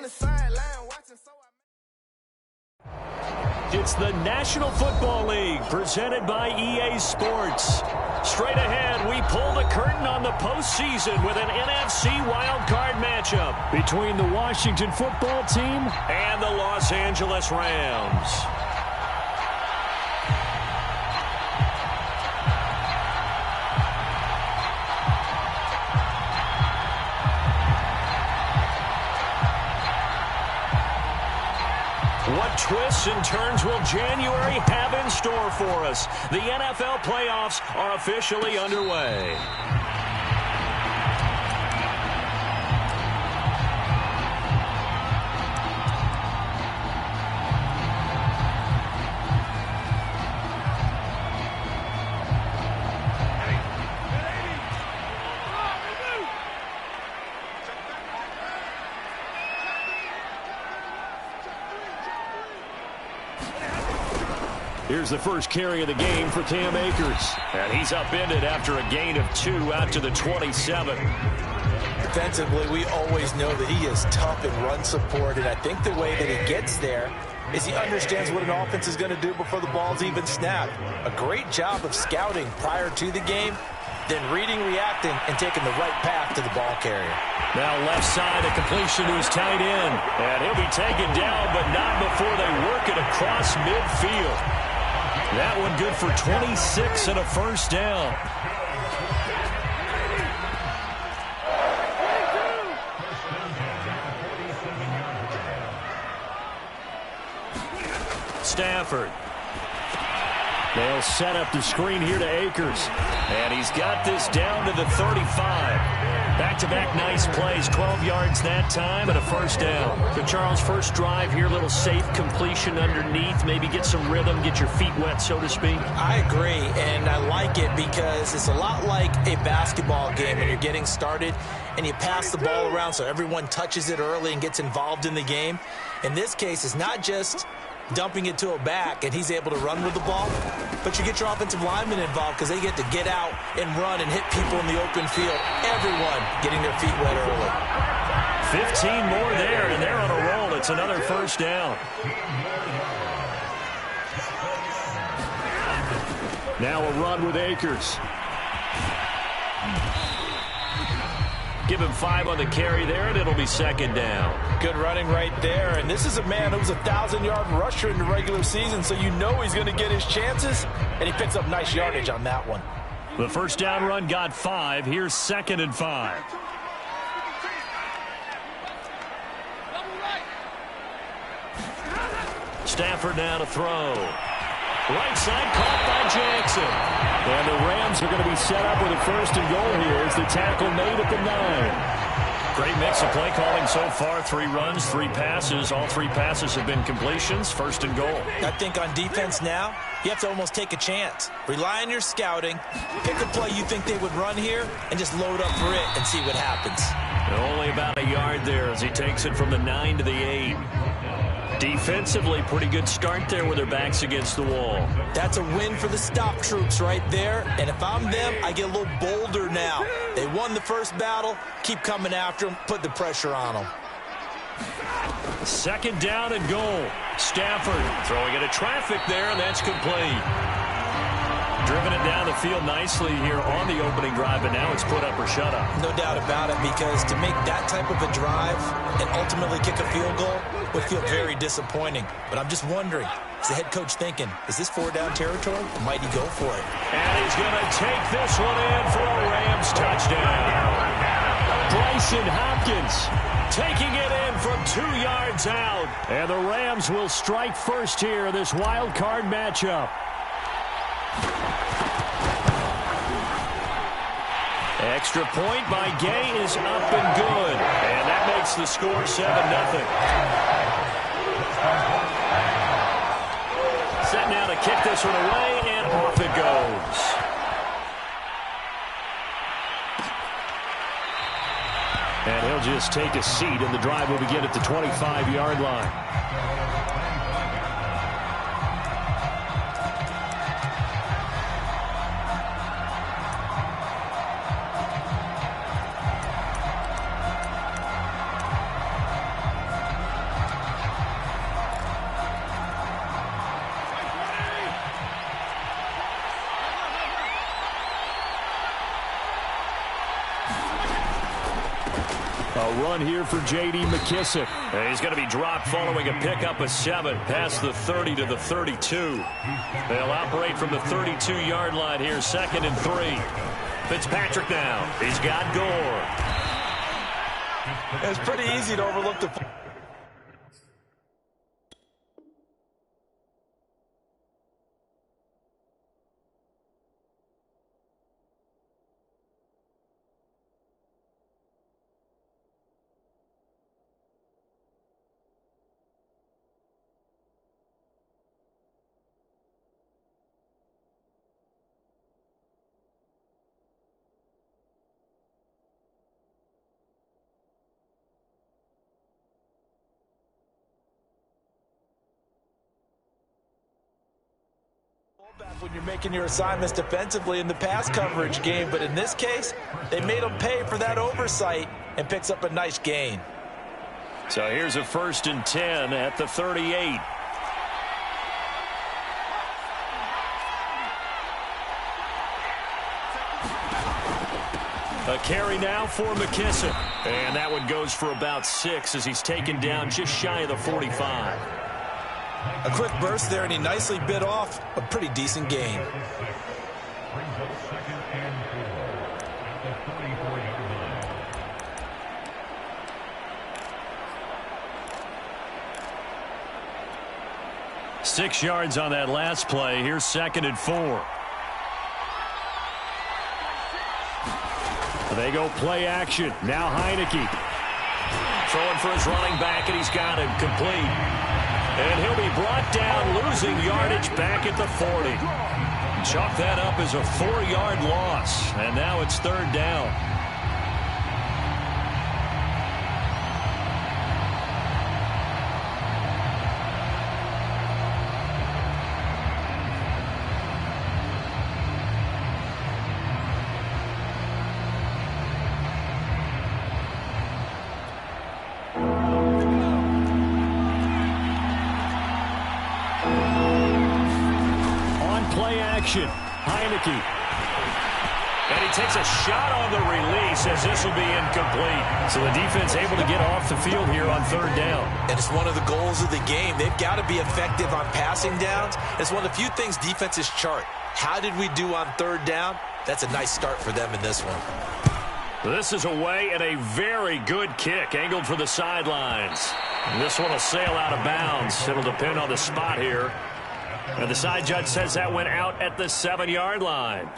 the sideline watching, so It's the National Football League presented by EA Sports. Straight ahead, we pull the curtain on the postseason with an NFC wildcard matchup between the Washington football team and the Los Angeles Rams. What twists and turns will January have in store for us? The NFL playoffs are officially underway. Here's the first carry of the game for Cam Akers. And he's upended after a gain of 2 out to the 27. Defensively, we always know that he is tough in run support, and I think the way that he gets there is he understands what an offense is going to do before the ball's even snapped. A great job of scouting prior to the game, then reading, reacting, and taking the right path to the ball carrier. Now left side, a completion to his tight end. And he'll be taken down, but not before they work it across midfield. That one good for 26 and a first down. Stafford. They'll set up the screen here to Akers. And he's got this down to the 35. Back-to-back nice plays, 12 yards that time and a first down. So Charles, first drive here, little safe completion underneath, maybe get some rhythm, get your feet wet, so to speak. I agree, and I like it because it's a lot like a basketball game when you're getting started and you pass the ball around so everyone touches it early and gets involved in the game. In this case, it's not just dumping it to a back and he's able to run with the ball, but you get your offensive linemen involved because they get to get out and run and hit people in the open field. Everyone getting their feet wet early. 15 more there, and they're on a roll. It's another first down. Now a run with Akers. Give him 5 on the carry there, and it'll be second down. Good running right there, and this is a man who was a 1,000-yard rusher in the regular season, so you know he's going to get his chances, and he picks up nice yardage on that one. The first down run got 5. Here's 2nd and 5. Stafford now to throw. Right side caught by Jackson. And the Rams are going to be set up with a first and goal here as the tackle made at the 9. Great mix of play calling so far. 3 runs, 3 passes. All 3 passes have been completions. First and goal. I think on defense now, you have to almost take a chance. Rely on your scouting. Pick a play you think they would run here and just load up for it and see what happens. Only about a yard there as he takes it from the 9 to the 8. Defensively, pretty good start there with their backs against the wall. That's a win for the stop troops right there. And if I'm them, I get a little bolder now. They won the first battle. Keep coming after them. Put the pressure on them. Second down and goal. Stafford throwing into traffic there, and that's complete. Driven it down the field nicely here on the opening drive, but now it's put up or shut up. No doubt about it, because to make that type of a drive and ultimately kick a field goal would feel very disappointing. But I'm just wondering, is the head coach thinking, is this 4-down territory? Or might he go for it? And he's going to take this one in for a Rams touchdown. Bryson Hopkins taking it in from 2 yards out. And the Rams will strike first here in this wild card matchup. Extra point by Gay is up and good. And that makes the score 7-0. Set now to kick this one away, and off it goes. And he'll just take a seat, and the drive will begin at the 25-yard line. run here for J.D. McKissick. And he's going to be dropped following a pickup of 7 past the 30 to the 32. They'll operate from the 32-yard line here, 2nd and 3. Fitzpatrick now. He's got Gore. It's pretty easy to overlook the... when you're making your assignments defensively in the pass coverage game, but in this case, they made them pay for that oversight and picks up a nice gain. So here's a 1st and 10 at the 38. A carry now for McKissick. And that one goes for about 6 as he's taken down just shy of the 45. A quick burst there, and he nicely bit off a pretty decent gain. Six yards on that last play. Here's 2nd and 4. They go play action. Now Heineke. Throwing for his running back, and he's got him complete. And he'll be brought down, losing yardage back at the 40. Chalk that up as a 4-yard loss. And now it's 3rd down. Heineke. And he takes a shot on the release as this will be incomplete. So the defense able to get off the field here on 3rd down. And it's one of the goals of the game. They've got to be effective on passing downs. It's one of the few things defenses chart. How did we do on 3rd down? That's a nice start for them in this one. This is away and a very good kick angled for the sidelines. And this one will sail out of bounds. It'll depend on the spot here. And the side judge says that went out at the 7-yard line.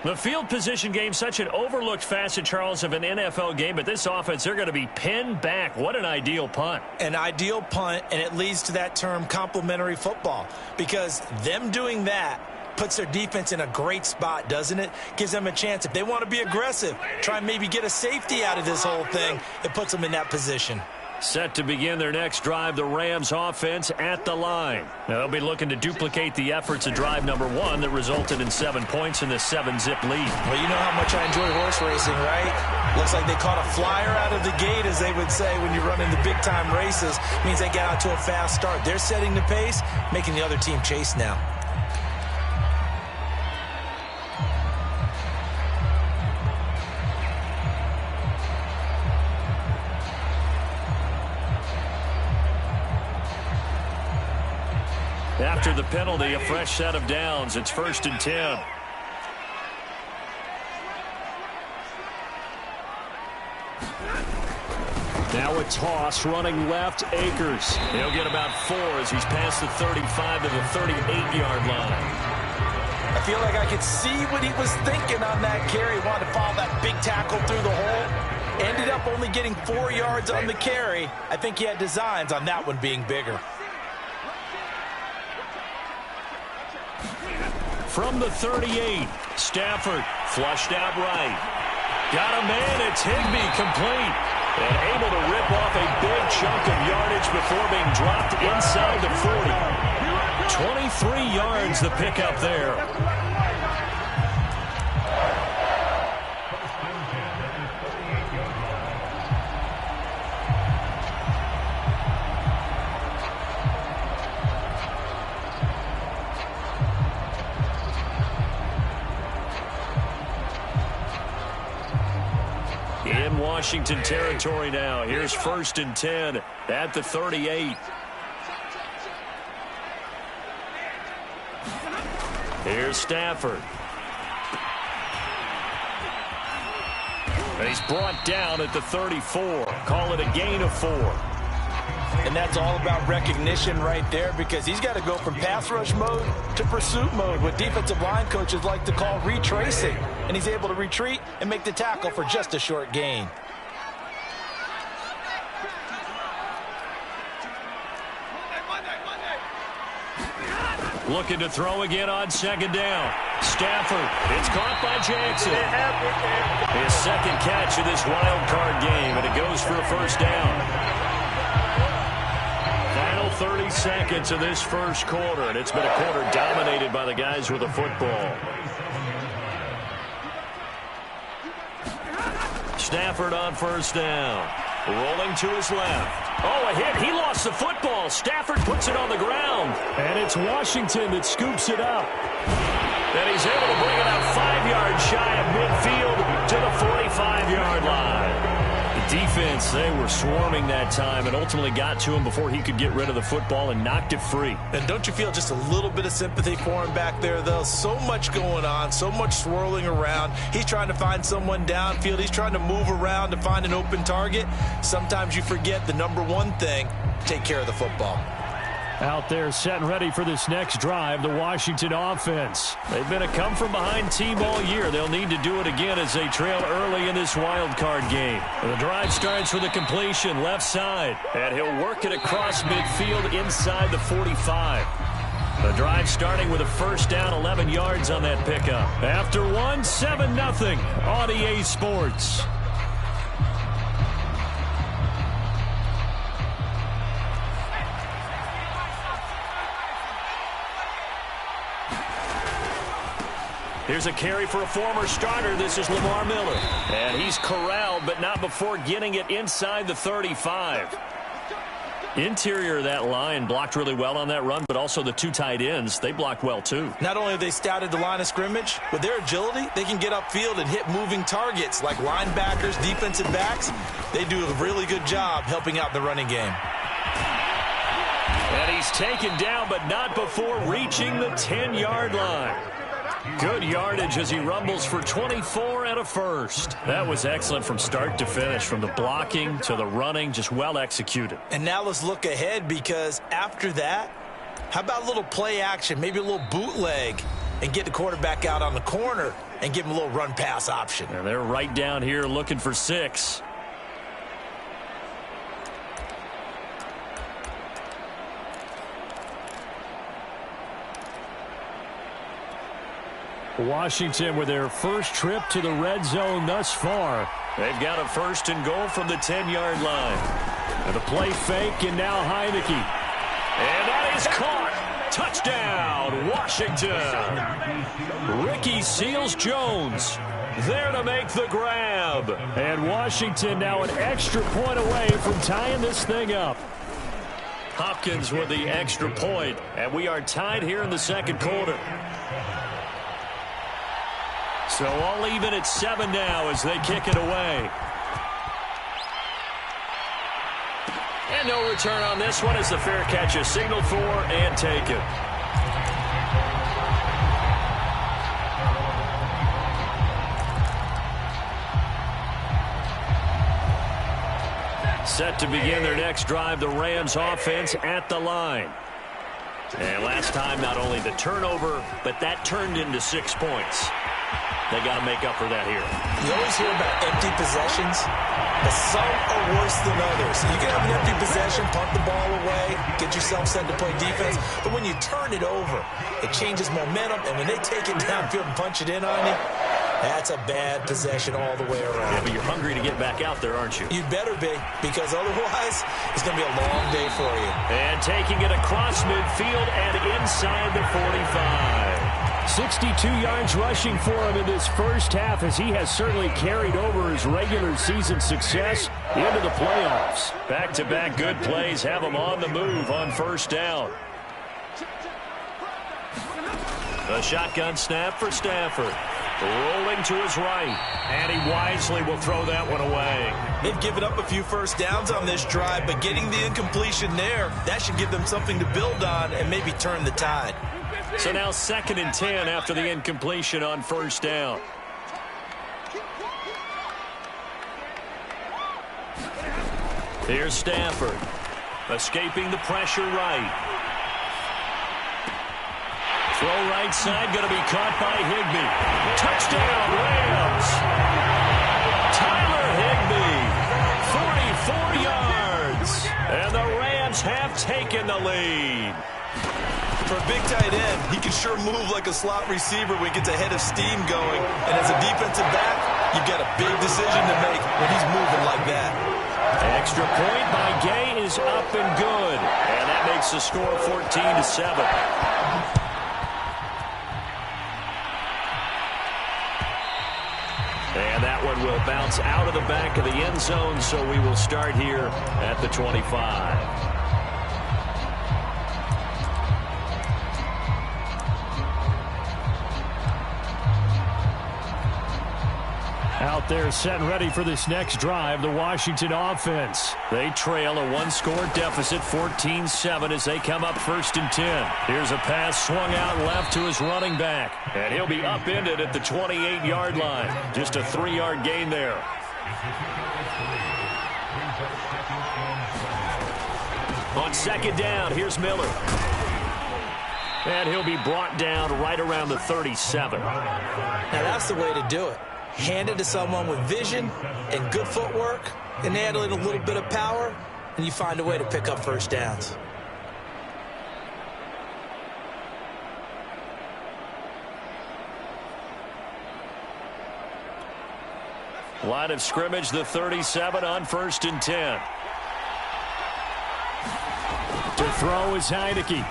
The field position game, such an overlooked facet, Charles, of an NFL game, but this offense, they're going to be pinned back. What an ideal punt. An ideal punt, and it leads to that term complementary football, because them doing that puts their defense in a great spot, doesn't it? Gives them a chance. If they want to be aggressive, try and maybe get a safety out of this whole thing, it puts them in that position. Set to begin their next drive, the Rams offense at the line. Now, they'll be looking to duplicate the efforts of drive number 1 that resulted in 7 points in the 7-zip lead. Well, you know how much I enjoy horse racing, right? Looks like they caught a flyer out of the gate, as they would say when you're running the big-time races. Means they get out to a fast start. They're setting the pace, making the other team chase now. After the penalty, a fresh set of downs. It's 1st and 10. Now a toss running left, Akers. He'll get about 4 as he's past the 35 to the 38-yard line. I feel like I could see what he was thinking on that carry. He wanted to follow that big tackle through the hole. Ended up only getting 4 yards on the carry. I think he had designs on that one being bigger. From the 38, Stafford flushed out right. Got a man, it's Higbee complete. And able to rip off a big chunk of yardage before being dropped inside the 40. 23 yards the pickup there. Washington territory now. Here's 1st and 10 at the 38. Here's Stafford. And he's brought down at the 34. Call it a gain of 4. And that's all about recognition right there, because he's got to go from pass rush mode to pursuit mode, what defensive line coaches like to call retracing. And he's able to retreat and make the tackle for just a short gain. Looking to throw again on 2nd down. Stafford. It's caught by Jackson. His 2nd catch of this wild card game, and it goes for a 1st down. Final 30 seconds of this 1st quarter, and it's been a quarter dominated by the guys with the football. Stafford on 1st down. Rolling to his left. Oh, a hit. He lost the football. Stafford puts it on the ground. And it's Washington that scoops it up. And he's able to bring it out 5 yards shy of midfield to the 45-yard line. The defense, they were swarming that time and ultimately got to him before he could get rid of the football and knocked it free. And don't you feel just a little bit of sympathy for him back there, though? So much going on, so much swirling around. He's trying to find someone downfield. He's trying to move around to find an open target. Sometimes you forget the number one thing, take care of the football. Out there set and ready for this next drive, the Washington offense. They've been a come-from-behind team all year. They'll need to do it again as they trail early in this wild card game. The drive starts with a completion left side, and he'll work it across midfield inside the 45. The drive starting with a 1st down, 11 yards on that pickup. After 7-0 on EA Sports. Here's a carry for a former starter. This is Lamar Miller. And he's corralled, but not before getting it inside the 35. Interior of that line blocked really well on that run, but also the 2 tight ends, they blocked well too. Not only have they scouted the line of scrimmage, with their agility, they can get upfield and hit moving targets like linebackers, defensive backs. They do a really good job helping out the running game. And he's taken down, but not before reaching the 10-yard line. Good yardage as he rumbles for 24 and a 1st. That was excellent from start to finish, from the blocking to the running, just well executed. And now let's look ahead, because after that, how about a little play action, maybe a little bootleg, and get the quarterback out on the corner and give him a little run-pass option. And they're right down here looking for 6. Washington with their first trip to the red zone thus far. They've got a 1st and goal from the 10-yard line. And the play fake, and now Heineke. And that is caught. Touchdown, Washington. Ricky Seals-Jones there to make the grab. And Washington now an extra point away from tying this thing up. Hopkins with the extra point, and we are tied here in the 2nd quarter. So all even at 7 now as they kick it away. And no return on this one as the fair catch is signaled for and taken. Set to begin their next drive, the Rams offense at the line. And last time, not only the turnover, but that turned into 6 points. They got to make up for that here. You always hear about empty possessions, but some are worse than others. You can have an empty possession, punt the ball away, get yourself set to play defense, but when you turn it over, it changes momentum, and when they take it downfield and punch it in on you, that's a bad possession all the way around. Yeah, but you're hungry to get back out there, aren't you? You better be, because otherwise it's going to be a long day for you. And taking it across midfield and inside the 45. 62 yards rushing for him in this first half, as he has certainly carried over his regular season success into the playoffs. Back-to-back good plays have him on the move on 1st down. The shotgun snap for Stafford. Rolling to his right. And he wisely will throw that one away. They've given up a few first downs on this drive, but getting the incompletion there, that should give them something to build on and maybe turn the tide. So now 2nd and 10 after the incompletion on first down. Here's Stafford. Escaping the pressure right. Throw right side, going to be caught by Higbee. Touchdown, Rams. Tyler Higbee, 44 yards. And the Rams have taken the lead. For a big tight end, he can sure move like a slot receiver when he gets a head of steam going. And as a defensive back, you've got a big decision to make when he's moving like that. Extra point by Gay is up and good. And that makes the score 14-7. And that one will bounce out of the back of the end zone, so we will start here at the 25. Out there set and ready for this next drive, the Washington offense. They trail a one-score deficit, 14-7, as they come up 1st and 10. Here's a pass swung out left to his running back. And he'll be upended at the 28-yard line. Just a 3-yard gain there. On 2nd down, here's Miller. And he'll be brought down right around the 37. Now that's the way to do it. Hand it to someone with vision and good footwork, and add a little bit of power, and you find a way to pick up first downs. Line of scrimmage, the 37 on 1st and 10. To throw is Heineke.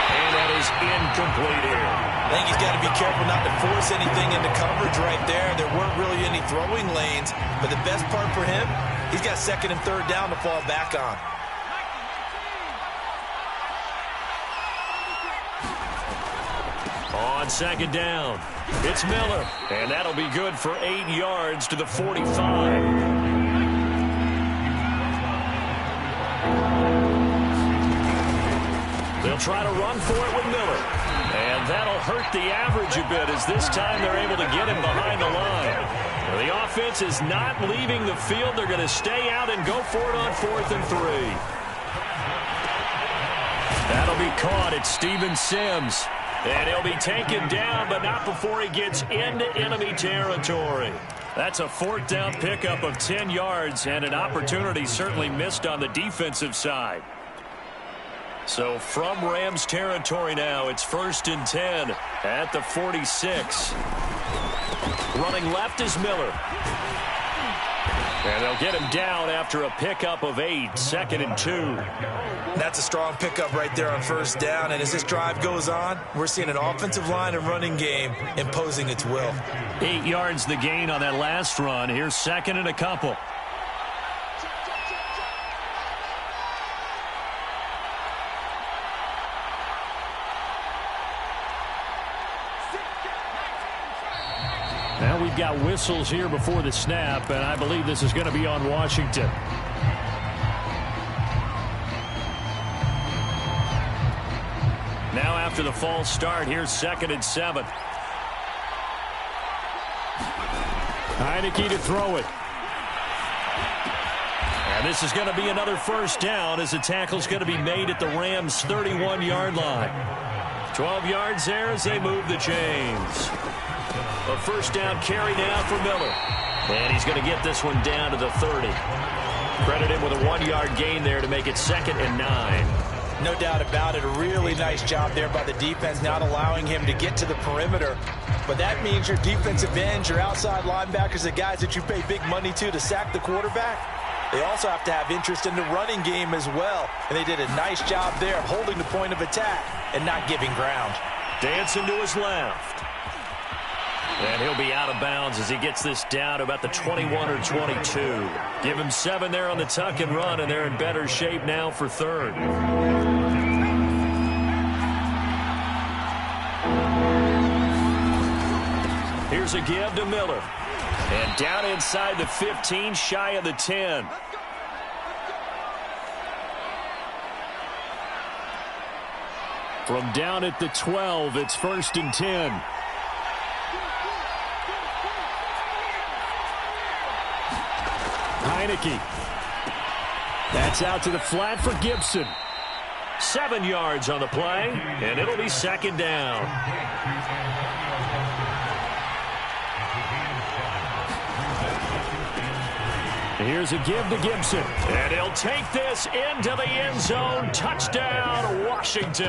And that is incomplete here. I think he's got to be careful not to force anything into coverage right there. There weren't really any throwing lanes, but the best part for him, he's got 2nd and 3rd down to fall back on. On 2nd down, it's Miller, and that'll be good for 8 yards to the 45. They'll try to run for it with Miller. And that'll hurt the average a bit, as this time they're able to get him behind the line. The offense is not leaving the field. They're going to stay out and go for it on 4th and 3. That'll be caught at Steven Sims. And he'll be taken down, but not before he gets into enemy territory. That's a 4th down pickup of 10 yards, and an opportunity certainly missed on the defensive side. So from Rams territory now, it's 1st and 10 at the 46. Running left is Miller. And they'll get him down after a pickup of 8, 2nd and 2. That's a strong pickup right there on 1st down. And as this drive goes on, we're seeing an offensive line and running game imposing its will. 8 yards the gain on that last run. Here's 2nd and a couple. Now we've got whistles here before the snap, and I believe this is going to be on Washington. Now after the false start, here's 2nd and 7. Heineke to throw it. And this is going to be another 1st down, as the tackle's going to be made at the Rams' 31-yard line. 12 yards there as they move the chains. A 1st down carry now for Miller. And he's going to get this one down to the 30. Credit him with a 1-yard gain there to make it 2nd and 9. No doubt about it. A really nice job there by the defense, not allowing him to get to the perimeter. But that means your defensive ends, your outside linebackers, the guys that you pay big money to sack the quarterback, they also have to have interest in the running game as well. And they did a nice job there of holding the point of attack and not giving ground. Dancing to his left. And he'll be out of bounds as he gets this down to about the 21 or 22. Give him 7 there on the tuck and run, and they're in better shape now for 3rd. Here's a give to Miller. And down inside the 15, shy of the 10. From down at the 12, it's 1st and 10. Heineke. That's out to the flat for Gibson. 7 yards on the play, and it'll be 2nd down. Here's a give to Gibson. And he'll take this into the end zone. Touchdown, Washington.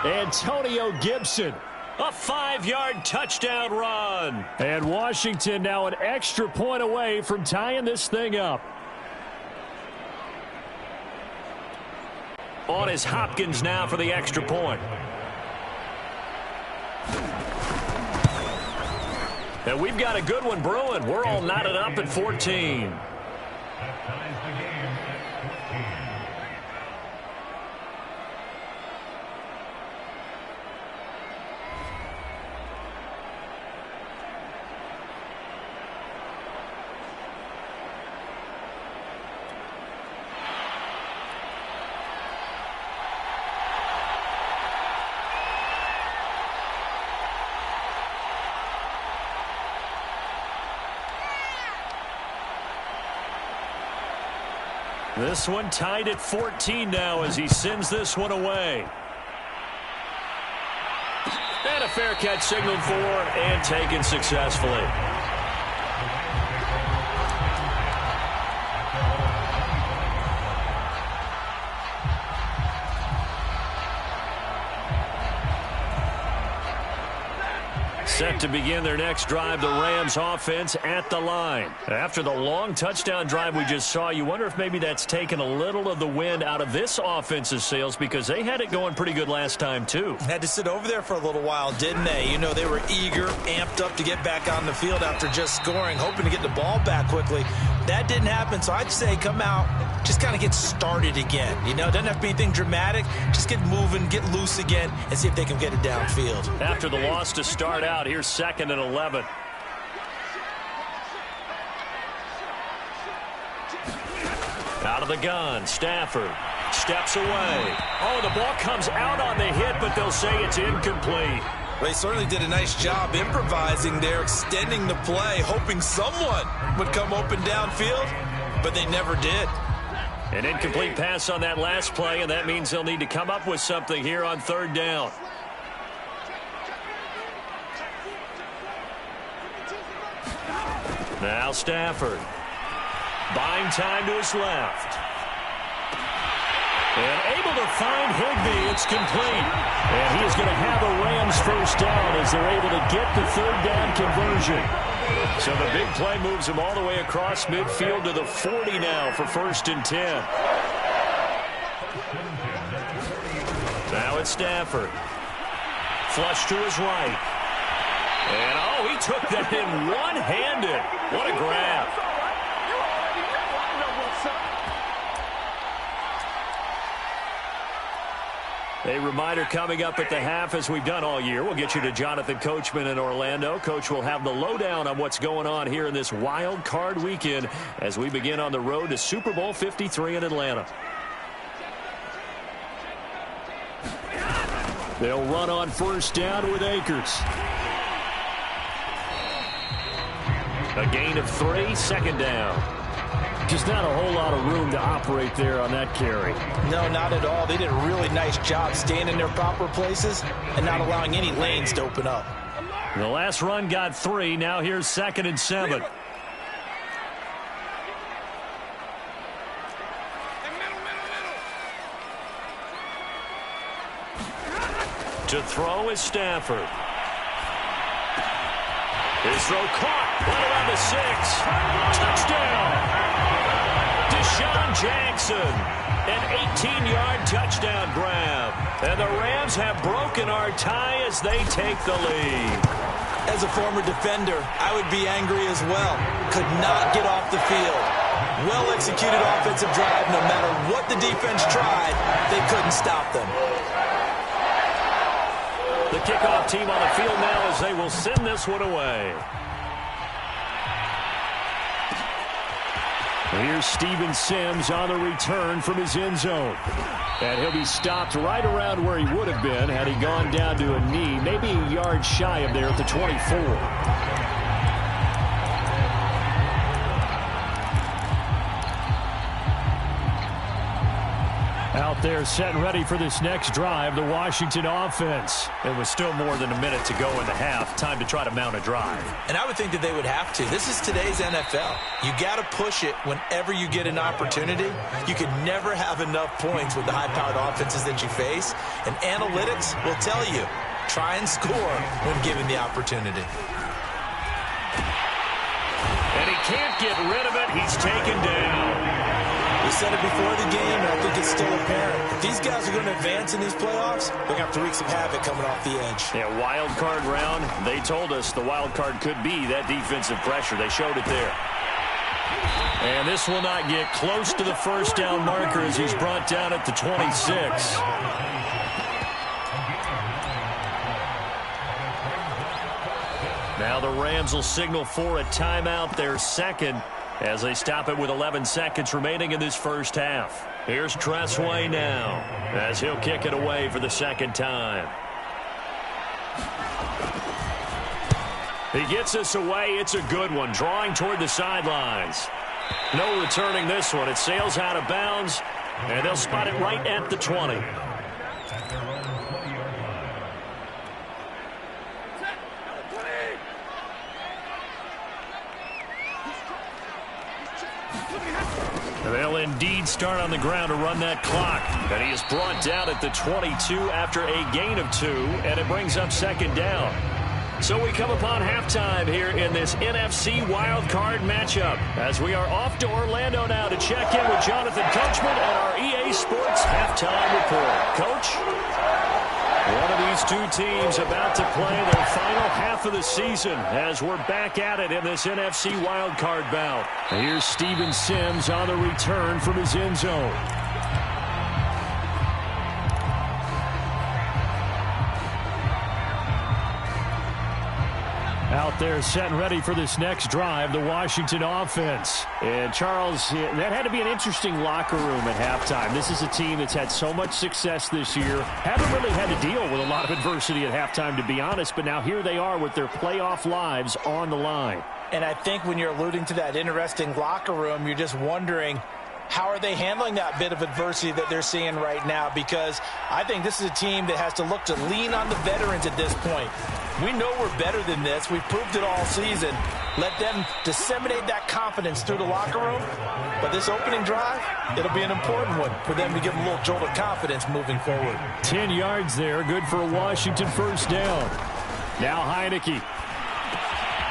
Antonio Gibson. A 5-yard touchdown run. And Washington now an extra point away from tying this thing up. On is Hopkins now for the extra point. And we've got a good one brewing. We're all knotted up at 14. This one tied at 14 now as he sends this one away. And a fair catch signaled for and taken successfully. Set to begin their next drive, the Rams offense at the line. After the long touchdown drive we just saw, you wonder if maybe that's taken a little of the wind out of this offense's sails because they had it going pretty good last time too. Had to sit over there for a little while, didn't they? You know, they were eager, amped up to get back on the field after just scoring, hoping to get the ball back quickly. That didn't happen, so I'd say come out, just kind of get started again. You know, it doesn't have to be anything dramatic. Just get moving, get loose again, and see if they can get it downfield. After the loss to start out, here's 2nd and 11. Out of the gun, Stafford steps away. Oh, the ball comes out on the hit, but they'll say it's incomplete. They certainly did a nice job improvising there, extending the play, hoping someone would come open downfield, but they never did. An incomplete pass on that last play, and that means they'll need to come up with something here on 3rd down. Now Stafford. Buying time to his left. And able to find Higbee. It's complete. And he is going to have a Rams first down as they're able to get the 3rd down conversion. So the big play moves him all the way across midfield to the 40 now for 1st and 10. Now it's Stafford. Flush to his right. And, oh, he took that in one-handed. What a grab. A reminder coming up at the half, as we've done all year. We'll get you to Jonathan Coachman in Orlando. Coach will have the lowdown on what's going on here in this wild card weekend as we begin on the road to Super Bowl 53 in Atlanta. They'll run on 1st down with Akers. A gain of 3, 2nd down. Just not a whole lot of room to operate there on that carry. No, not at all. They did a really nice job staying in their proper places and not allowing any lanes to open up. The last run got 3. Now here's 2nd and 7. To throw is Stafford. His throw caught right around the 6. Touchdown. Deshaun Jackson, an 18-yard touchdown grab. And the Rams have broken our tie as they take the lead. As a former defender, I would be angry as well. Could not get off the field. Well-executed offensive drive. No matter what the defense tried, they couldn't stop them. The kickoff team on the field now as they will send this one away. Here's Steven Sims on the return from his end zone. And he'll be stopped right around where he would have been had he gone down to a knee, maybe a yard shy of there at the 24. Out there set and ready for this next drive, the Washington offense. It was still more than a minute to go in the half. Time to try to mount a drive. And I would think that they would have to. This is today's NFL. You got to push it whenever you get an opportunity. You can never have enough points with the high-powered offenses that you face. And analytics will tell you, try and score when given the opportunity. And he can't get rid of it. He's taken down. We said it before the game, and I think it's still apparent. If these guys are going to advance in these playoffs, they're going to have to wreak some havoc coming off the edge. Yeah, wild card round. They told us the wild card could be that defensive pressure. They showed it there. And this will not get close to the first down marker as he's brought down at the 26. Now the Rams will signal for a timeout, their second, as they stop it with 11 seconds remaining in this first half. Here's Tressway now as he'll kick it away for the second time. He gets this away. It's a good one, drawing toward the sidelines. No returning this one. It sails out of bounds, and they'll spot it right at the 20. They'll indeed start on the ground to run that clock. And he is brought down at the 22 after a gain of 2, and it brings up second down. So we come upon halftime here in this NFC wildcard matchup as we are off to Orlando now to check in with Jonathan Coachman at our EA Sports halftime report. Coach? One of these two teams about to play their final half of the season as we're back at it in this NFC wildcard bout. Here's Steven Sims on the return from his end zone. Out there set and ready for this next drive, the Washington offense. And Charles, that had to be an interesting locker room at halftime. This is a team that's had so much success this year. Haven't really had to deal with a lot of adversity at halftime, to be honest, but now here they are with their playoff lives on the line. And I think when you're alluding to that interesting locker room, you're just wondering, how are they handling that bit of adversity that they're seeing right now? Because I think this is a team that has to look to lean on the veterans at this point. We know we're better than this. We've proved it all season. Let them disseminate that confidence through the locker room. But this opening drive, it'll be an important one for them to give them a little jolt of confidence moving forward. 10 yards there, good for a Washington first down. Now Heineke.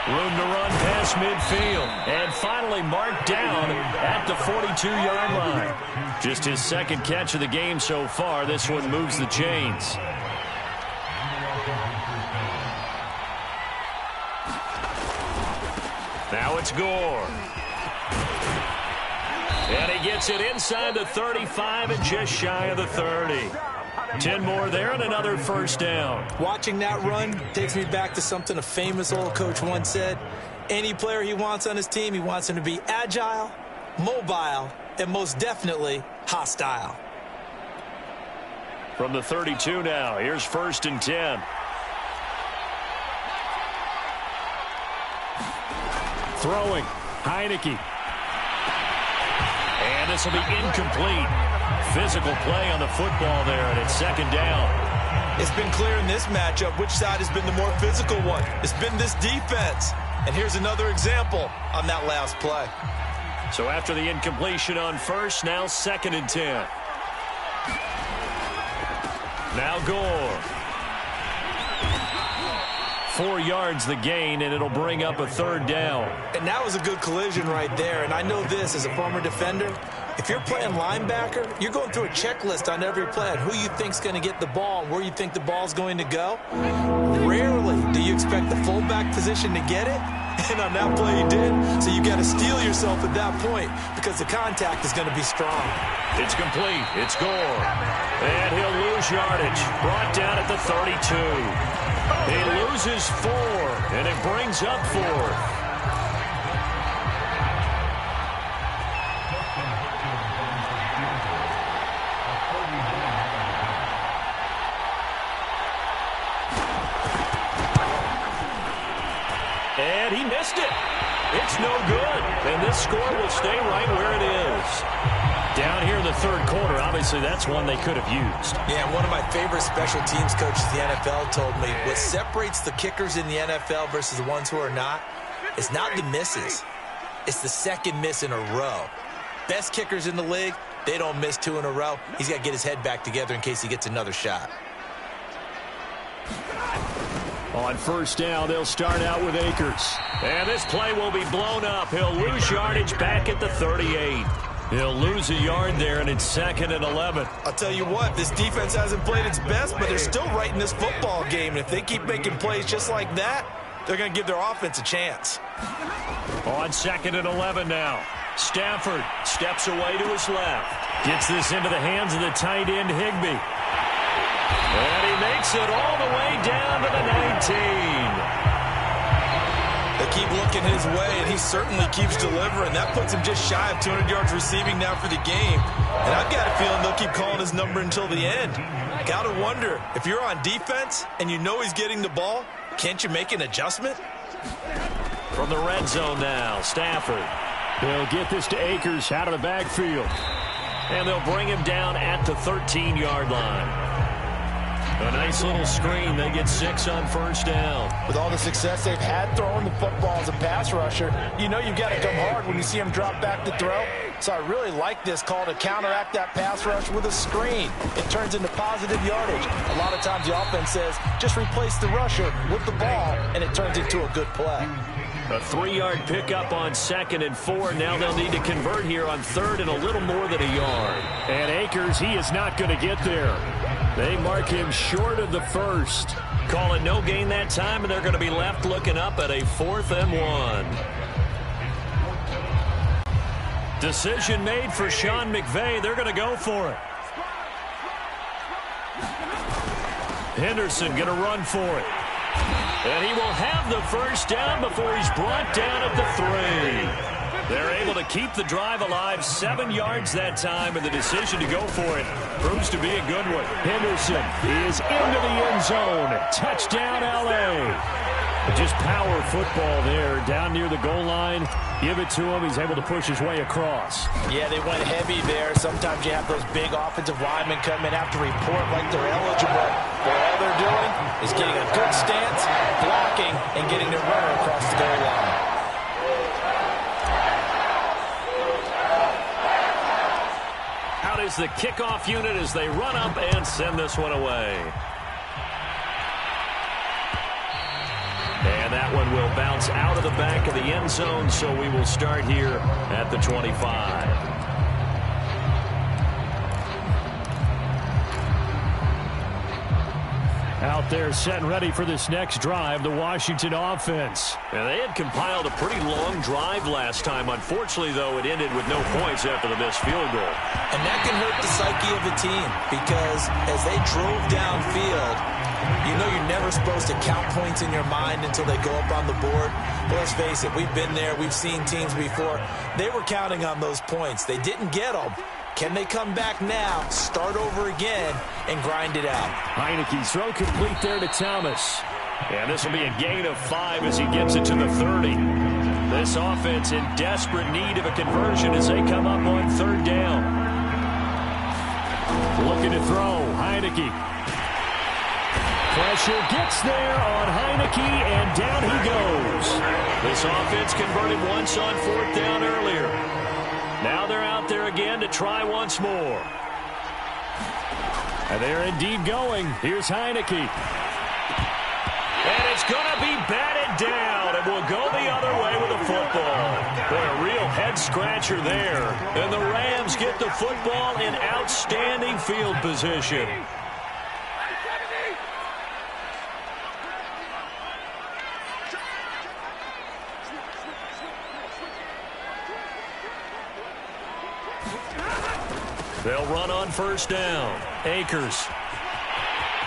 Room to run past midfield. And finally marked down at the 42-yard line. Just his second catch of the game so far. This one moves the chains. Now it's Gore. And he gets it inside the 35 and just shy of the 30. 10 more there and another first down. Watching that run takes me back to something a famous old coach once said. Any player he wants on his team, he wants him to be agile, mobile, and most definitely hostile. From the 32 now, here's first and 10. Throwing, Heineke. And this will be incomplete. Physical play on the football there, and it's second down. It's been clear in this matchup which side has been the more physical one. It's been this defense. And here's another example on that last play. So after the incompletion on first, now second and 10. Now Gore. 4 yards the gain, and it'll bring up a third down. And that was a good collision right there. And I know this as a former defender. If you're playing linebacker, you're going through a checklist on every play on who you think's going to get the ball and where you think the ball's going to go. Rarely do you expect the fullback position to get it, in on that play he did. So you got to steel yourself at that point because the contact is going to be strong. It's complete. It's Gore. And he'll lose yardage. Brought down at the 32. He loses 4, and it brings up 4th. And he missed it. It's no good. And this score will stay right where it is. Down here in the third quarter, obviously that's one they could have used. Yeah, one of my favorite special teams coaches in the NFL told me what separates the kickers in the NFL versus the ones who are not is not the misses. It's the second miss in a row. Best kickers in the league, they don't miss 2 in a row. He's got to get his head back together in case he gets another shot. On first down, they'll start out with Akers. And this play will be blown up. He'll lose yardage back at the 38. He'll lose a yard there, and it's 2nd and 11. I'll tell you what, this defense hasn't played its best, but they're still right in this football game. And if they keep making plays just like that, they're going to give their offense a chance. On 2nd and 11 now. Stafford steps away to his left. Gets this into the hands of the tight end, Higbee. And he makes it all the way down to the 19. They keep looking his way, and he certainly keeps delivering. That puts him just shy of 200 yards receiving now for the game. And I've got a feeling they'll keep calling his number until the end. Got to wonder, if you're on defense and you know he's getting the ball, can't you make an adjustment? From the red zone now, Stafford. They'll get this to Akers out of the backfield. And they'll bring him down at the 13-yard line. A nice little screen. They get 6 on first down. With all the success they've had throwing the football as a pass rusher, you know you've got to come hard when you see him drop back to throw. So I really like this call to counteract that pass rush with a screen. It turns into positive yardage. A lot of times the offense says, just replace the rusher with the ball, and it turns into a good play. A 3-yard pickup on 2nd and 4. Now they'll need to convert here on 3rd and a little more than a yard. And Akers, he is not going to get there. They mark him short of the first. Call it no gain that time, and they're going to be left looking up at a 4th and 1. Decision made for Sean McVay. They're going to go for it. Henderson going to run for it. And he will have the first down before he's brought down at the 3. They're able to keep the drive alive, 7 yards that time, and the decision to go for it proves to be a good one. Henderson is into the end zone. Touchdown, L.A. Just power football there down near the goal line. Give it to him. He's able to push his way across. Yeah, they went heavy there. Sometimes you have those big offensive linemen come in, have to report like they're eligible. But all they're doing is getting a good stance, blocking, and getting their runner across the goal line. Out is the kickoff unit as they run up and send this one away. And that one will bounce out of the back of the end zone, so we will start here at the 25. Out there set and ready for this next drive, the Washington offense. And they had compiled a pretty long drive last time. Unfortunately, though, it ended with no points after the missed field goal. And that can hurt the psyche of a team because as they drove downfield, you know you're never supposed to count points in your mind until they go up on the board. But let's face it, we've been there. We've seen teams before. They were counting on those points. They didn't get them. Can they come back now, start over again, and grind it out? Heineke's throw complete there to Thomas. And this will be a gain of 5 as he gets it to the 30. This offense in desperate need of a conversion as they come up on 3rd down. Looking to throw, Heineke. Pressure gets there on Heineke, and down he goes. This offense converted once on 4th down earlier. Now they're out there again to try once more. And they're indeed going. Here's Heineke. And it's going to be batted down, and will go the other way with the football. Boy, a real head-scratcher there. And the Rams get the football in outstanding field position. They'll run on first down. Akers.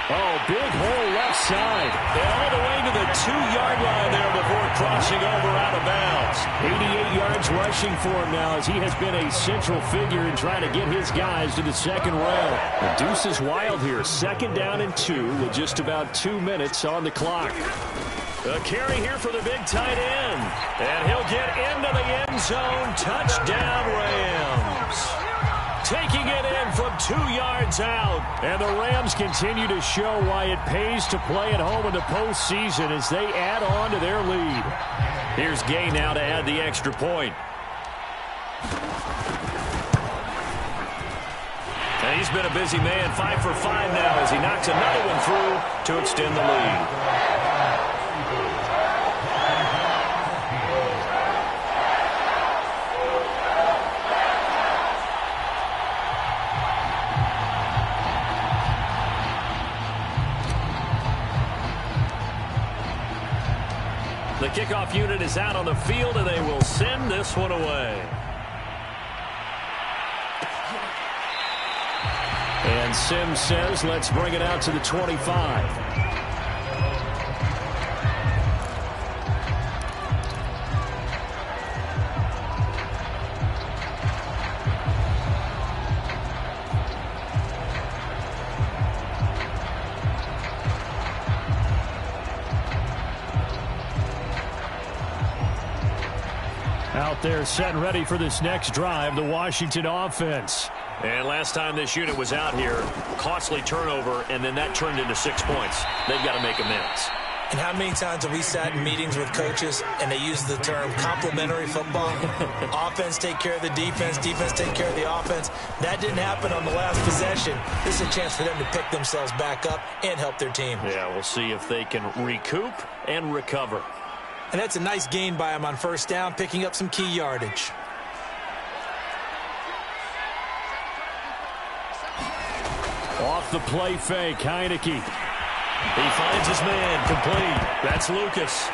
Oh, big hole left side. And all the way to the 2-yard line there before crossing over out of bounds. 88 yards rushing for him now as he has been a central figure in trying to get his guys to the second rail. The deuce is wild here. 2nd down and 2 with just about 2 minutes on the clock. A carry here for the big tight end. And he'll get into the end zone. Touchdown, Rams. Taking it in from 2 yards out. And the Rams continue to show why it pays to play at home in the postseason as they add on to their lead. Here's Gay now to add the extra point. And he's been a busy man, 5 for 5 now as he knocks another one through to extend the lead. The kickoff unit is out on the field, and they will send this one away. And Sims says, let's bring it out to the 25. Out there set and ready for this next drive, the Washington offense. And last time this unit was out here, costly turnover, and then that turned into 6 points. They've got to make amends. And how many times have we sat in meetings with coaches and they use the term complementary football? Offense take care of the defense, defense take care of the offense. That didn't happen on the last possession. This is a chance for them to pick themselves back up and help their team. Yeah, we'll see if they can recoup and recover. And that's a nice gain by him on first down, picking up some key yardage. Off the play fake, Heineke. He finds his man, complete. That's Lucas.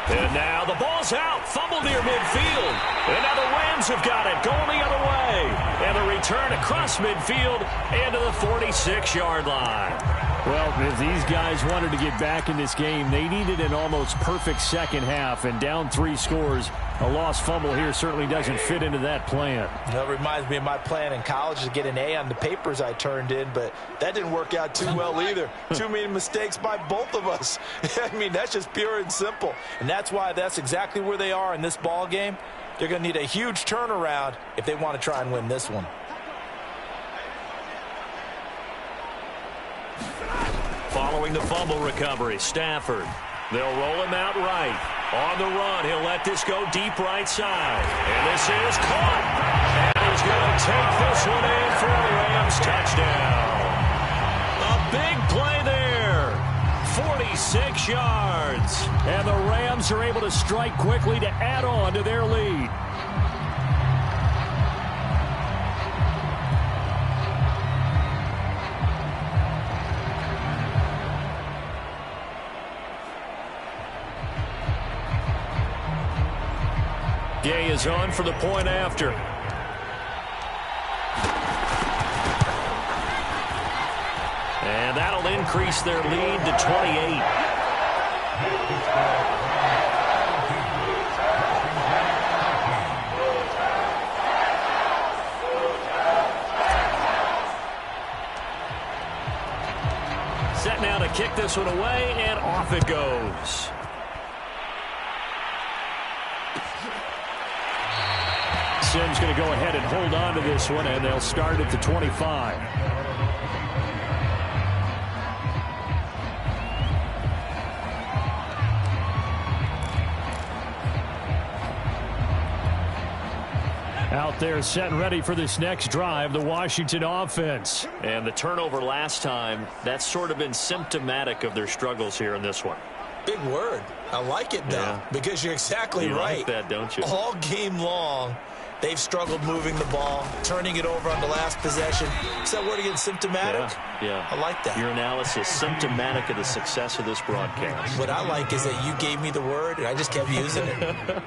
And now the ball's out, fumble near midfield. And now the Rams have got it, going the other way. And the return across midfield into the 46-yard line. Well, if these guys wanted to get back in this game, they needed an almost perfect second half, and down 3 scores. A lost fumble here certainly doesn't fit into that plan. That reminds me of my plan in college to get an A on the papers I turned in, but that didn't work out too well either. Too many mistakes by both of us. I mean, that's just pure and simple. And that's why that's exactly where they are in this ball game. They're going to need a huge turnaround if they want to try and win this one. Following the fumble recovery, Stafford. They'll roll him out right. On the run, he'll let this go deep right side. And this is caught. And he's going to take this one in for a Rams touchdown. A big play there. 46 yards. And the Rams are able to strike quickly to add on to their lead. Gay is on for the point after. And that'll increase their lead to 28. Set now to kick this one away, and off it goes. Sims going to go ahead and hold on to this one, and they'll start at the 25. Out there set and ready for this next drive, the Washington offense. And the turnover last time, that's sort of been symptomatic of their struggles here in this one. Big word. I like it, though, because you're exactly right. You like that, don't you? All game long, they've struggled moving the ball, turning it over on the last possession. Is that word again, symptomatic? Yeah. I like that. Your analysis, symptomatic of the success of this broadcast. What I like is that you gave me the word, and I just kept using it.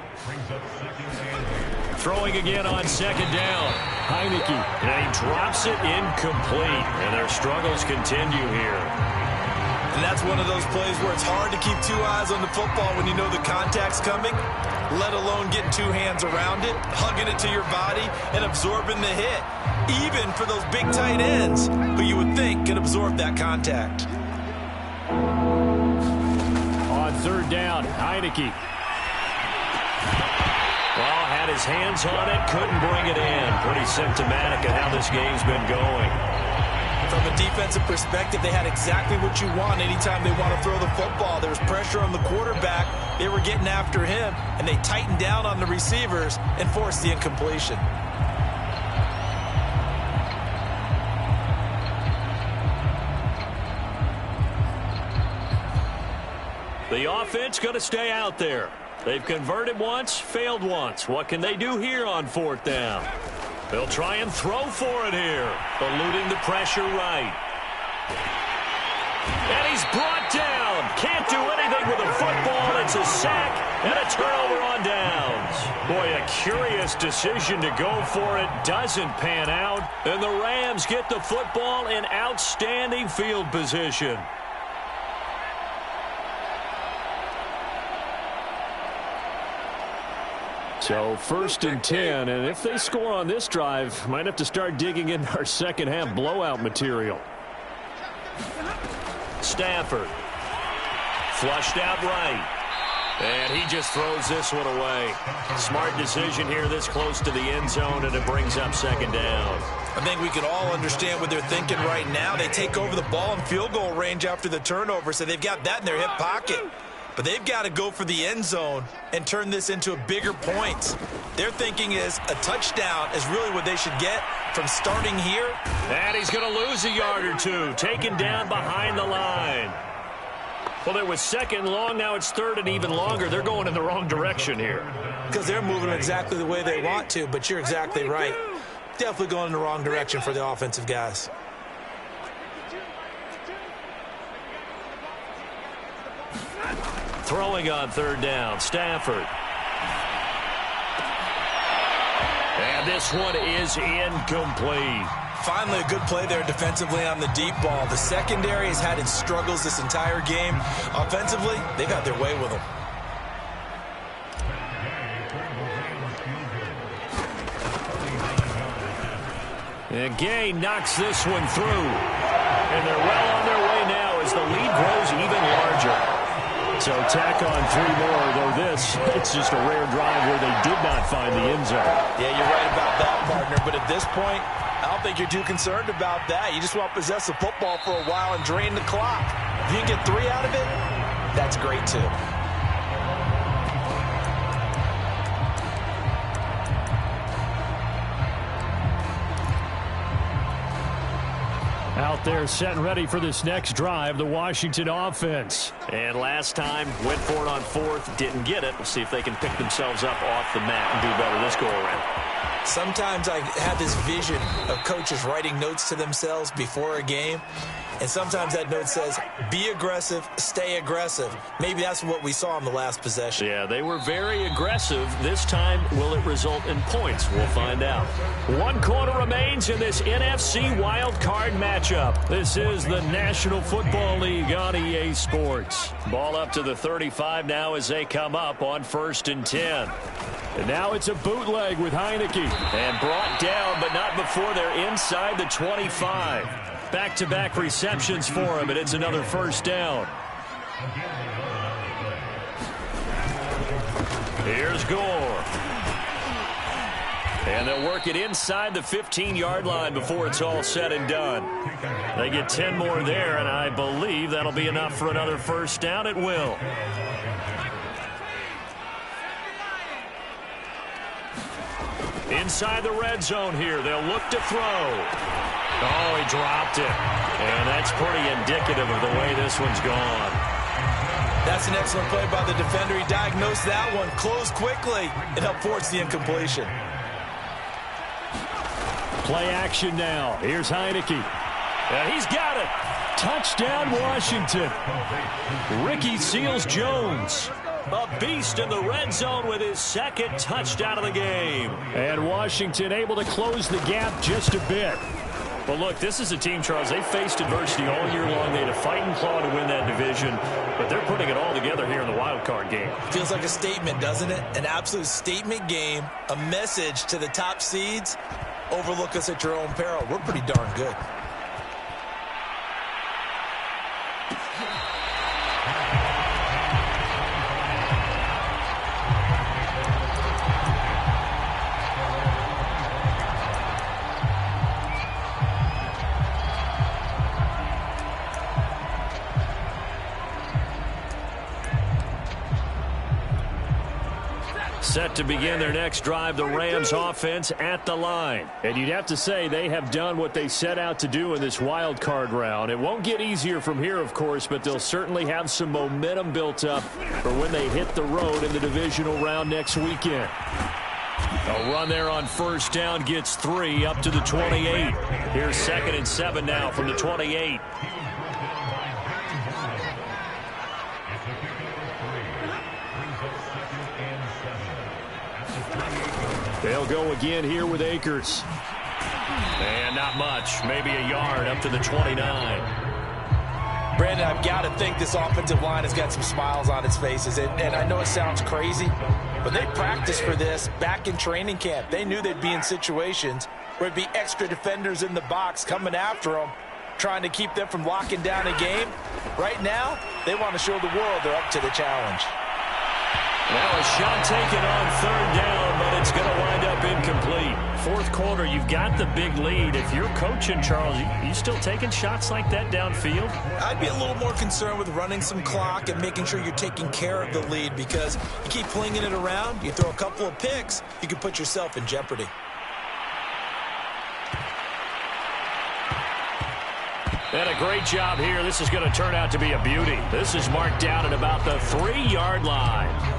Throwing again on second down. Heineke. And he drops it incomplete. And their struggles continue here. And that's one of those plays where it's hard to keep two eyes on the football when you know the contact's coming, let alone getting two hands around it, hugging it to your body, and absorbing the hit. Even for those big tight ends who you would think can absorb that contact. On third down, Heineke. Well, had his hands on it, couldn't bring it in. Pretty symptomatic of how this game's been going. From a defensive perspective, they had exactly what you want anytime they want to throw the football. There was pressure on the quarterback. They were getting after him, and they tightened down on the receivers and forced the incompletion. The offense going to stay out there. They've converted once, failed once. What can they do here on fourth down? They'll try and throw for it here, eluding the pressure right. And he's brought down. Can't do anything with a football. It's a sack and a turnover on downs. Boy, a curious decision to go for it. Doesn't pan out. And the Rams get the football in outstanding field position. So first and 10, and if they score on this drive, might have to start digging into our second half blowout material. Stafford. Flushed out right. And he just throws this one away. Smart decision here this close to the end zone, and it brings up second down. I think we can all understand what they're thinking right now. They take over the ball in field goal range after the turnover, so they've got that in their hip pocket. But they've got to go for the end zone and turn this into a bigger point. Their thinking is a touchdown is really what they should get from starting here. And he's going to lose a yard or two, taken down behind the line. Well, there was second and long. Now it's third and even longer. They're going in the wrong direction here. Because they're moving exactly the way they want to, but you're exactly right. Definitely going in the wrong direction for the offensive guys. Throwing on third down, Stafford. And this one is incomplete. Finally, a good play there defensively on the deep ball. The secondary has had its struggles this entire game. Offensively, they've had their way with them. And Gay knocks this one through. And they're well on their way now as the lead grows even larger. So tack on three more, though it's just a rare drive where they did not find the end zone. Yeah, you're right about that, partner. But at this point, I don't think you're too concerned about that. You just want to possess the football for a while and drain the clock. If you can get three out of it, that's great too. Out there set and ready for this next drive, the Washington offense. And last time, went for it on fourth, didn't get it. We'll see if they can pick themselves up off the mat and do better this go-around. Sometimes I have this vision of coaches writing notes to themselves before a game. And sometimes that note says, be aggressive, stay aggressive. Maybe that's what we saw in the last possession. Yeah, they were very aggressive. This time, will it result in points? We'll find out. 1 quarter remains in this NFC wild card matchup. This is the National Football League on EA Sports. Ball up to the 35 now as they come up on 1st and 10. And now it's a bootleg with Heineke. And brought down, but not before they're inside the 25. Back-to-back receptions for him, and it's another first down. Here's Gore. And they'll work it inside the 15-yard line before it's all said and done. They get 10 more there, and I believe that'll be enough for another first down. It will. Inside the red zone here. They'll look to throw. Oh, he dropped it. And that's pretty indicative of the way this one's gone. That's an excellent play by the defender. He diagnosed that one, closed quickly, and helped force the incompletion. Play action now. Here's Heineke. And he's got it. Touchdown, Washington. Ricky Seals-Jones. A beast in the red zone with his second touchdown of the game. And Washington able to close the gap just a bit. Well, look, this is a team, Charles, they faced adversity all year long. They had to fight and claw to win that division, but they're putting it all together here in the wild card game. Feels like a statement, doesn't it? An absolute statement game, a message to the top seeds. Overlook us at your own peril. We're pretty darn good. Set to begin their next drive, the Rams offense at the line. And you'd have to say they have done what they set out to do in this wild card round. It won't get easier from here, of course, but they'll certainly have some momentum built up for when they hit the road in the divisional round next weekend. A run there on first down gets 3 up to the 28. Here's 2nd and 7 now from the 28. They'll go again here with Akers. And not much. Maybe a yard up to the 29. Brandon, I've got to think this offensive line has got some smiles on its faces. And I know it sounds crazy, but they practiced for this back in training camp. They knew they'd be in situations where it'd be extra defenders in the box coming after them, trying to keep them from locking down a game. Right now, they want to show the world they're up to the challenge. Now a shot taken on 3rd down, but it's going to wind up incomplete. 4th quarter, you've got the big lead. If you're coaching, Charles, you still taking shots like that downfield? I'd be a little more concerned with running some clock and making sure you're taking care of the lead, because you keep flinging it around, you throw a couple of picks, you can put yourself in jeopardy. And a great job here. This is going to turn out to be a beauty. This is marked down at about the 3-yard line.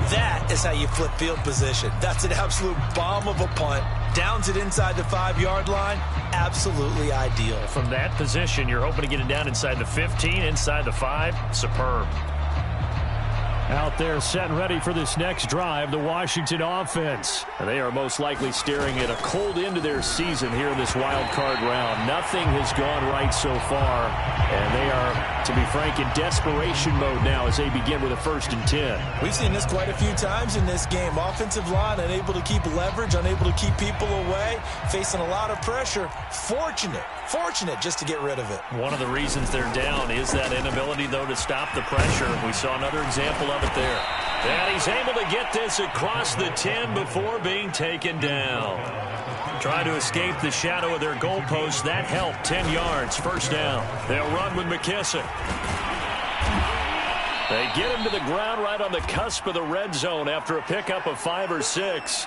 That is how you flip field position. That's an absolute bomb of a punt. Downs it inside the 5-yard line. Absolutely ideal. From that position, you're hoping to get it down inside the 15, inside the 5. Superb. Out there set and ready for this next drive, the Washington offense. And they are most likely staring at a cold end to their season here in this wild card round. Nothing has gone right so far, and they are, to be frank, in desperation mode now as they begin with a 1st and 10. We've seen this quite a few times in this game. Offensive line unable to keep leverage, unable to keep people away, facing a lot of pressure. Fortunate just to get rid of it. One of the reasons they're down is that inability, though, to stop the pressure. We saw another example of it there. And he's able to get this across the 10 before being taken down. Trying to escape the shadow of their goalpost. That helped. 10 yards, 1st down. They'll run with McKissick. They get him to the ground right on the cusp of the red zone after a pickup of 5 or 6.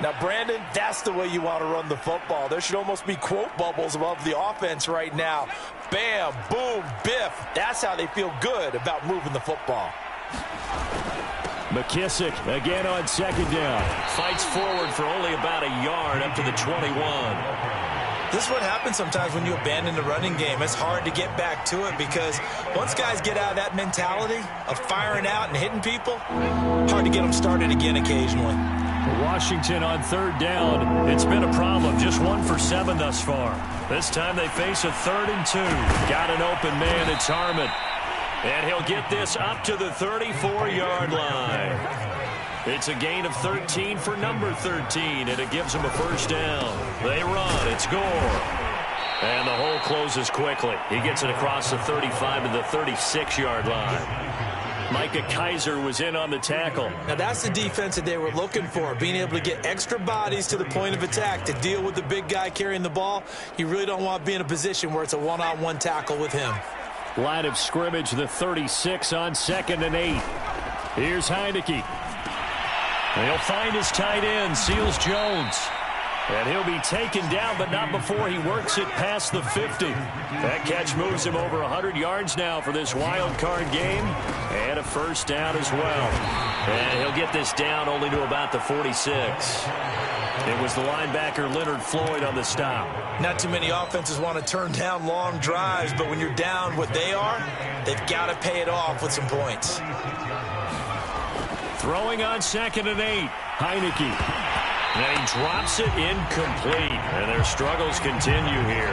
Now, Brandon, that's the way you want to run the football. There should almost be quote bubbles above the offense right now. Bam, boom, biff. That's how they feel good about moving the football. McKissick again on 2nd down. Fights forward for only about a yard up to the 21. This is what happens sometimes when you abandon the running game. It's hard to get back to it because once guys get out of that mentality of firing out and hitting people, hard to get them started again occasionally. Washington on 3rd down. It's been a problem. Just 1 for 7 thus far. This time they face a 3rd and 2. Got an open man. It's Harmon. And he'll get this up to the 34-yard line. It's a gain of 13 for number 13, and it gives them a 1st down. They run. It's Gore. And the hole closes quickly. He gets it across the 35 to the 36-yard line. Micah Kaiser was in on the tackle. Now, that's the defense that they were looking for, being able to get extra bodies to the point of attack to deal with the big guy carrying the ball. You really don't want to be in a position where it's a one-on-one tackle with him. Line of scrimmage, the 36 on 2nd and 8. Here's Heineke. He'll find his tight end, Seals Jones. And he'll be taken down, but not before he works it past the 50. That catch moves him over 100 yards now for this wild card game. And a 1st down as well. And he'll get this down only to about the 46. It was the linebacker Leonard Floyd on the stop. Not too many offenses want to turn down long drives, but when you're down what they are, they've got to pay it off with some points. Throwing on 2nd and 8. Heineke. And he drops it incomplete. And their struggles continue here.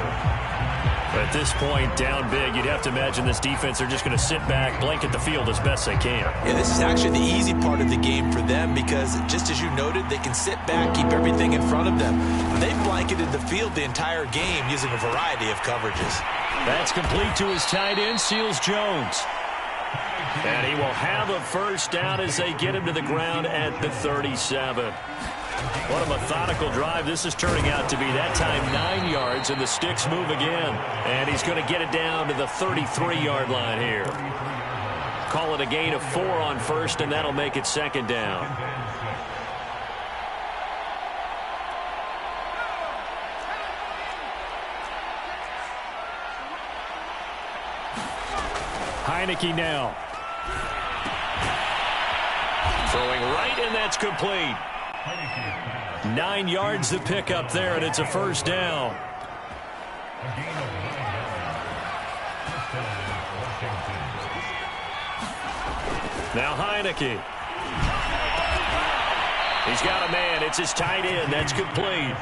At this point, down big, you'd have to imagine this defense are just going to sit back, blanket the field as best they can. Yeah, this is actually the easy part of the game for them because, just as you noted, they can sit back, keep everything in front of them. They've blanketed the field the entire game using a variety of coverages. That's complete to his tight end, Seals Jones. And he will have a first down as they get him to the ground at the 37. What a methodical drive this is turning out to be. That time 9 yards, and the sticks move again. And he's going to get it down to the 33-yard line here. Call it a gain of 4 on first, and that'll make it 2nd down. Heineke now. Throwing right, and that's complete. 9 yards to pick up there, and it's a first down. Now Heineke. He's got a man. It's his tight end. That's complete.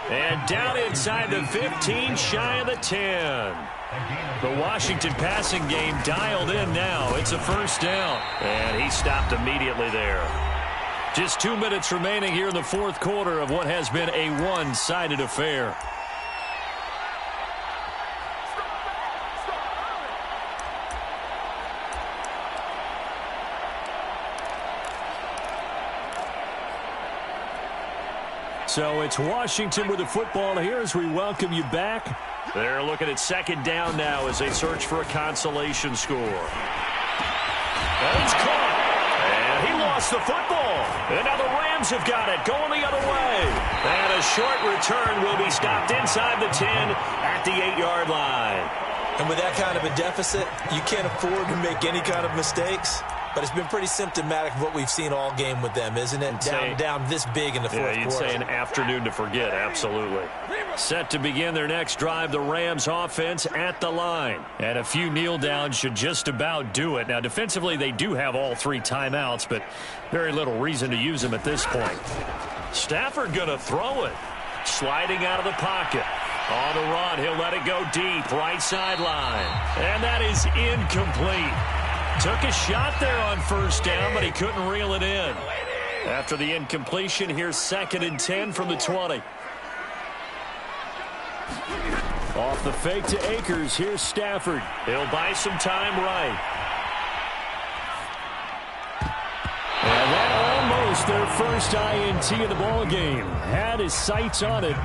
And down inside the 15, shy of the 10. The Washington passing game dialed in now. It's a first down. And he stopped immediately there. Just 2 minutes remaining here in the fourth quarter of what has been a one-sided affair. So it's Washington with the football here as we welcome you back. They're looking at 2nd down now as they search for a consolation score. And it's caught. And he lost the football. And now the Rams have got it, going the other way. And a short return will be stopped inside the 10 at the 8-yard line. And with that kind of a deficit, you can't afford to make any kind of mistakes. But it's been pretty symptomatic of what we've seen all game with them, isn't it? Down this big in the fourth quarter. Yeah, you'd say an afternoon to forget, absolutely. Set to begin their next drive, the Rams offense at the line. And a few kneel downs should just about do it. Now, defensively, they do have all 3 timeouts, but very little reason to use them at this point. Stafford going to throw it. Sliding out of the pocket. On the run, he'll let it go deep, right sideline. And that is incomplete. Took a shot there on first down, but he couldn't reel it in. After the incompletion, here's 2nd and 10 from the 20. Off the fake to Akers, here's Stafford. He'll buy some time right. And that almost their first INT of the ball game. Had his sights on it,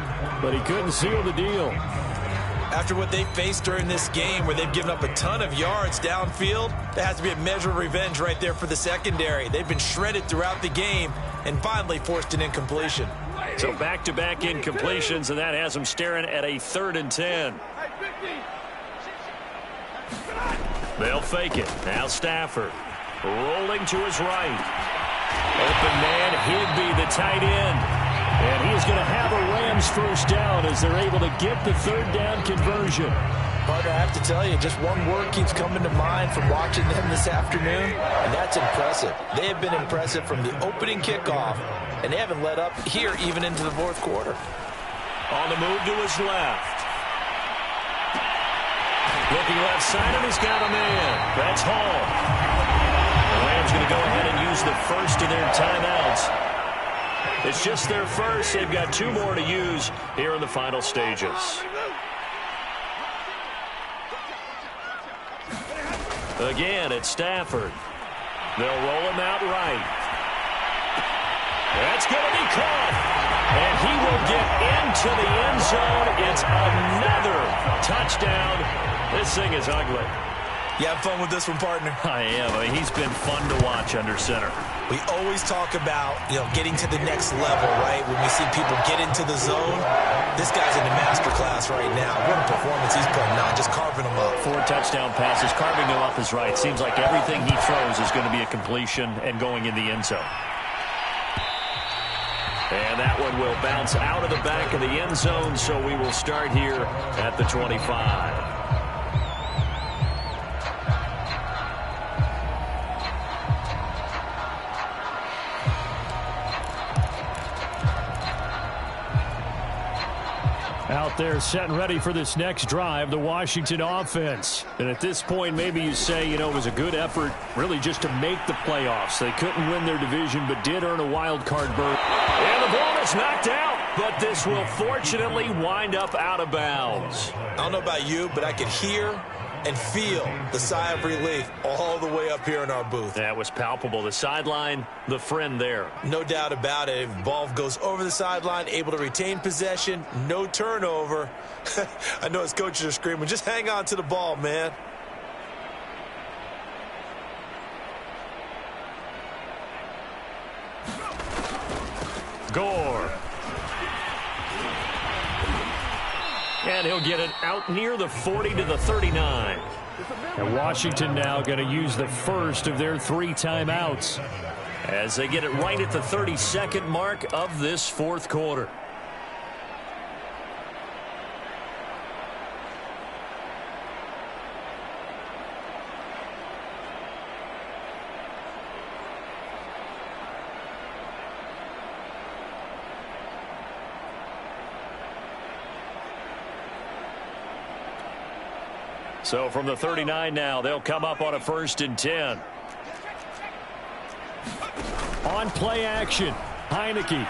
but he couldn't seal the deal. After what they faced during this game where they've given up a ton of yards downfield, there has to be a measure of revenge right there for the secondary. They've been shredded throughout the game and finally forced an incompletion. So back-to-back incompletions, and that has them staring at a 3rd and 10. They'll fake it. Now Stafford rolling to his right. Open man, Higbee, the tight end. And he is going to have a Rams first down as they're able to get the 3rd down conversion. Partner, I have to tell you, just one word keeps coming to mind from watching them this afternoon, and that's impressive. They have been impressive from the opening kickoff, and they haven't let up here even into the fourth quarter. On the move to his left. Looking left side, and he's got a man. That's Hall. The Rams going to go ahead and use the first of their timeouts. It's just their first. They've got 2 more to use here in the final stages. Again, it's Stafford. They'll roll him out right. That's going to be caught. And he will get into the end zone. It's another touchdown. This thing is ugly. You have fun with this one, partner? I am. I mean, he's been fun to watch under center. We always talk about, getting to the next level, right? When we see people get into the zone, this guy's in a masterclass right now. What a performance he's putting on, just carving them up. 4 touchdown passes, carving them up is right. Seems like everything he throws is going to be a completion and going in the end zone. And that one will bounce out of the back of the end zone, so we will start here at the 25. Out there set and ready for this next drive, the Washington offense. And at this point, maybe you say, you know, it was a good effort really just to make the playoffs. They couldn't win their division, but did earn a wild card berth. And the ball is knocked out, but this will fortunately wind up out of bounds. I don't know about you, but I could hear and feel the sigh of relief all the way up here in our booth. That was palpable. The sideline, the friend there. No doubt about it. If the ball goes over the sideline, able to retain possession, no turnover. I know his coaches are screaming, just hang on to the ball, man. Gore. And he'll get it out near the 40 to the 39. And Washington now going to use the first of their 3 timeouts as they get it right at the 32nd mark of this fourth quarter. So from the 39 now, they'll come up on a 1st and 10. On play action, Heineke.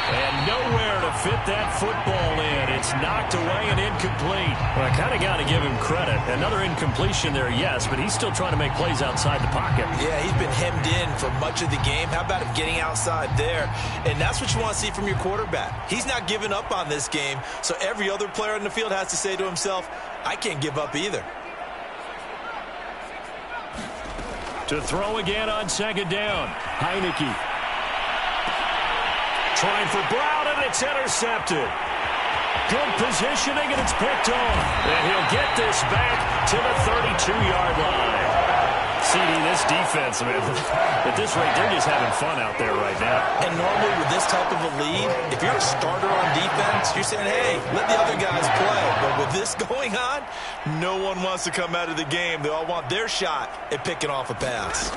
And nowhere to fit that football in. It's knocked away and incomplete. Well, I kind of got to give him credit. Another incompletion there, yes, but he's still trying to make plays outside the pocket. Yeah, he's been hemmed in for much of the game. How about him getting outside there? And that's what you want to see from your quarterback. He's not giving up on this game, so every other player in the field has to say to himself, I can't give up either. To throw again on 2nd down, Heineke. Trying for Brown, and it's intercepted. Good positioning, and it's picked off. And he'll get this back to the 32-yard line. CD, this defense, man, at this rate, they're just having fun out there right now. And normally with this type of a lead, if you're a starter on defense, you're saying, hey, let the other guys play. But with this going on, no one wants to come out of the game. They all want their shot at picking off a pass.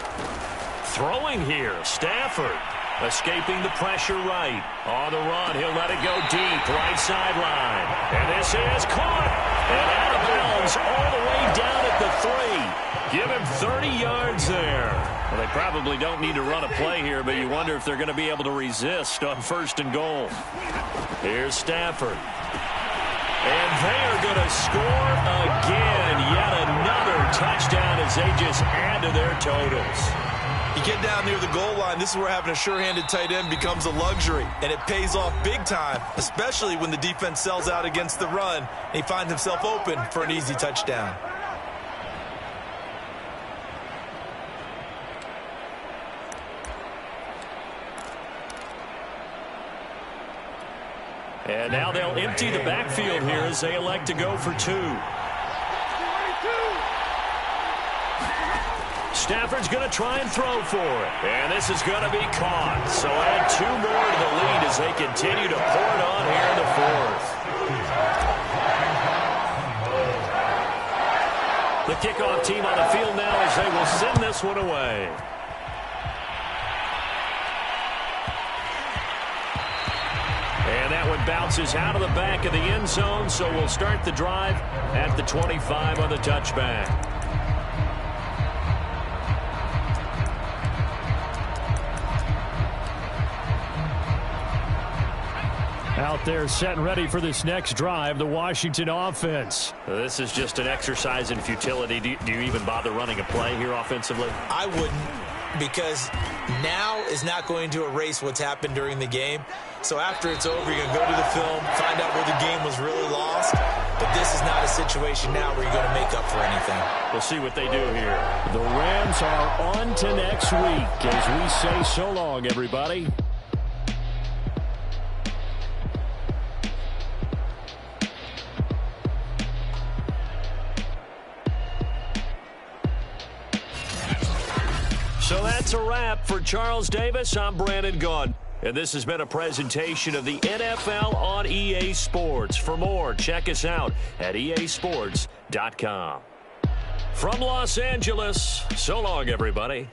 Throwing here, Stafford. Escaping the pressure right. On the run, he'll let it go deep, right sideline. And this is caught. And out of bounds all the way down at the 3. Give him 30 yards there. Well, they probably don't need to run a play here, but you wonder if they're going to be able to resist on 1st and goal. Here's Stafford. And they are going to score again. Yet another touchdown as they just add to their totals. You get down near the goal line, this is where having a sure-handed tight end becomes a luxury, and it pays off big time, especially when the defense sells out against the run, and he finds himself open for an easy touchdown. And now they'll empty the backfield here as they elect to go for 2. Stafford's going to try and throw for it. And this is going to be caught. So add 2 more to the lead as they continue to pour it on here in the 4th. The kickoff team on the field now as they will send this one away. And that one bounces out of the back of the end zone, so we'll start the drive at the 25 on the touchback. Out there set and ready for this next drive, the Washington offense. This is just an exercise in futility. Do you even bother running a play here offensively? I wouldn't, because now is not going to erase what's happened during the game. So after it's over, you're going to go to the film, find out where the game was really lost. But this is not a situation now where you're going to make up for anything. We'll see what they do here. The Rams are on to next week as we say so long, everybody. So that's a wrap for Charles Davis. I'm Brandon Gunn. And this has been a presentation of the NFL on EA Sports. For more, check us out at easports.com. From Los Angeles, so long, everybody.